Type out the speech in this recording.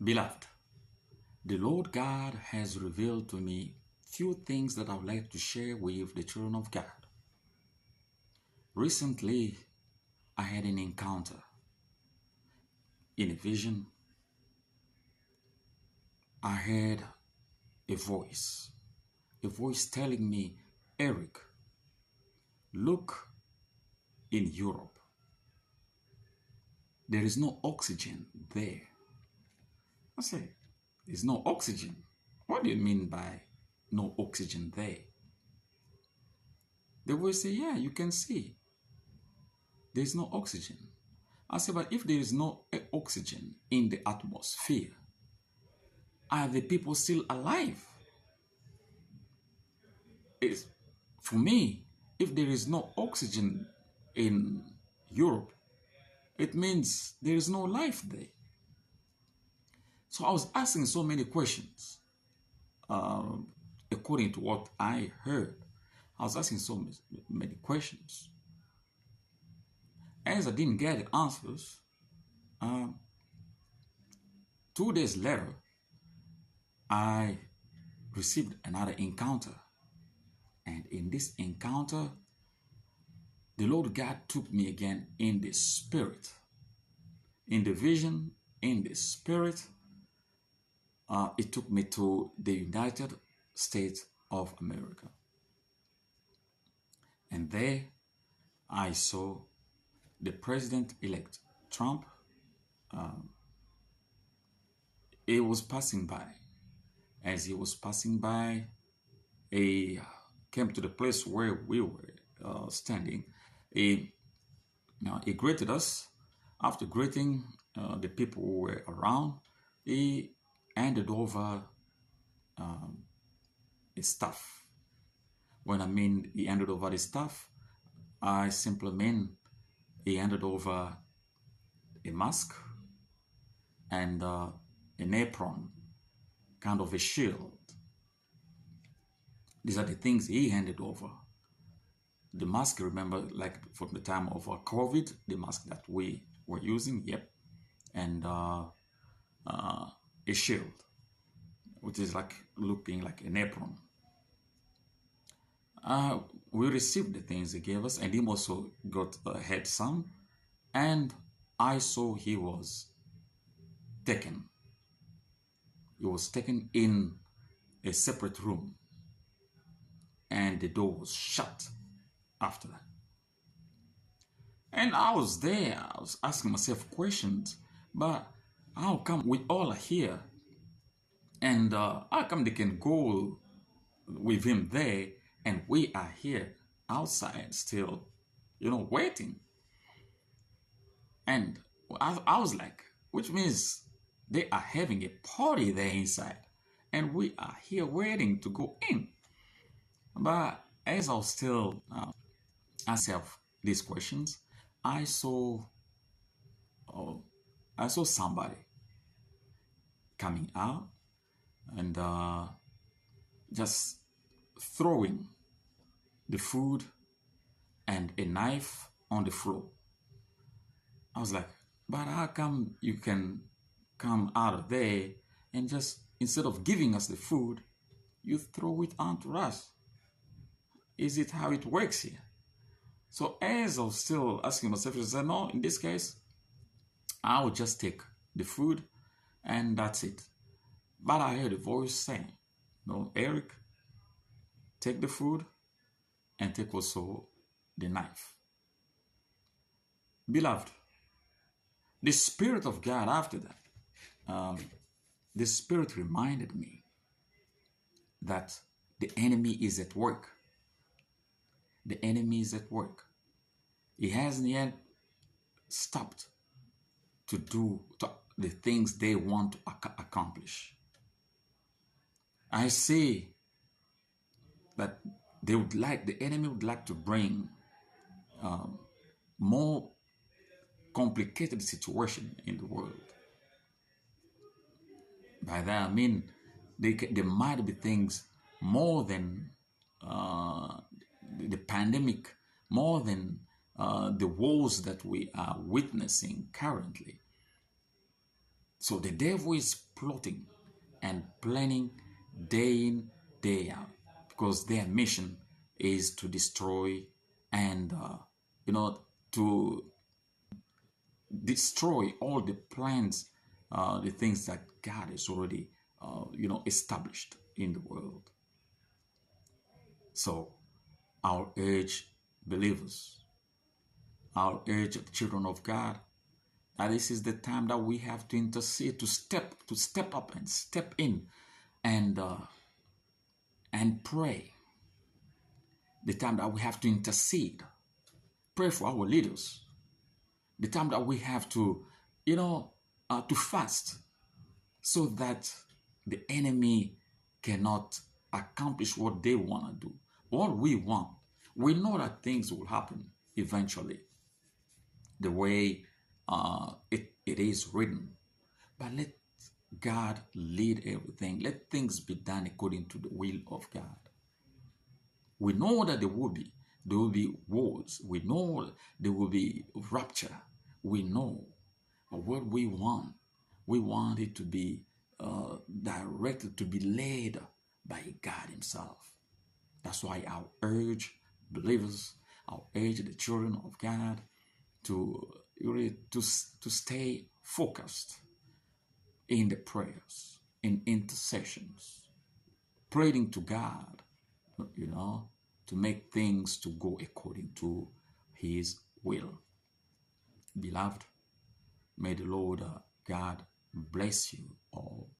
Beloved, the Lord God has revealed to me few things that I would like to share with the children of God. Recently, I had an encounter. In a vision, I heard a voice telling me, Eric, look in Europe. There is no oxygen there. I say, there's no oxygen. What do you mean by no oxygen there? The voice say, yeah, you can see. There's no oxygen. I say, but if there is no oxygen in the atmosphere, are the people still alive? For me, if there is no oxygen in Europe, it means there is no life there. So I was asking so many questions according to what I heard. I was asking so many questions. As I didn't get the answers, 2 days later, I received another encounter. And in this encounter, the Lord God took me again in the spirit. In the vision, in the spirit, it took me to the United States of America. And there I saw the president-elect Trump. He was passing by. As he was passing by, he came to the place where we were standing. He greeted us. After greeting the people who were around, he handed over his stuff. When I mean he handed over his stuff, I simply mean he handed over a mask and an apron, kind of a shield. These are the things he handed over. The mask, remember, like from the time of COVID, the mask that we were using, yep, and a shield, which is like looking like an apron. We received the things he gave us, and him also had some, and I saw he was taken. He was taken in a separate room, and the door was shut after that. And I was there, I was asking myself questions, but how come we all are here? And how come they can go with him there and we are here outside still, waiting? And I was like, which means they are having a party there inside and we are here waiting to go in. But as I was still asking myself these questions, I saw somebody coming out and just throwing the food and a knife on the floor. I was like, but how come you can come out of there and just, instead of giving us the food, you throw it onto us? Is it how it works here? So as I was still asking myself, I said, no, in this case, I would just take the food and that's it. But I heard a voice saying, no, Eric, take the food and take also the knife. Beloved, the Spirit of God after that, the Spirit reminded me that the enemy is at work. The enemy is at work. He hasn't yet stopped to do the things they want to accomplish. I see that the enemy would like to bring more complicated situation in the world. By that I mean there might be things more than the pandemic, more than the wars that we are witnessing currently. So the devil is plotting and planning day in, day out, because their mission is to destroy and, to destroy all the plans, the things that God has already, established in the world. So I'll urge believers, I'll urge the children of God, that this is the time that we have to intercede, to step up and step in and pray. The time that we have to intercede, pray for our leaders. The time that we have to, to fast, so that the enemy cannot accomplish what they want to do. What we want, we know that things will happen eventually, the way it is written. But let God lead everything. Let things be done according to the will of God. We know that there will be wars. We know there will be rapture. We know. But what we want it to be directed, to be led by God Himself. That's why I'll urge believers, I'll urge the children of God to really to stay focused in the prayers, in intercessions, praying to God, to make things to go according to His will. Beloved, may the Lord God bless you all.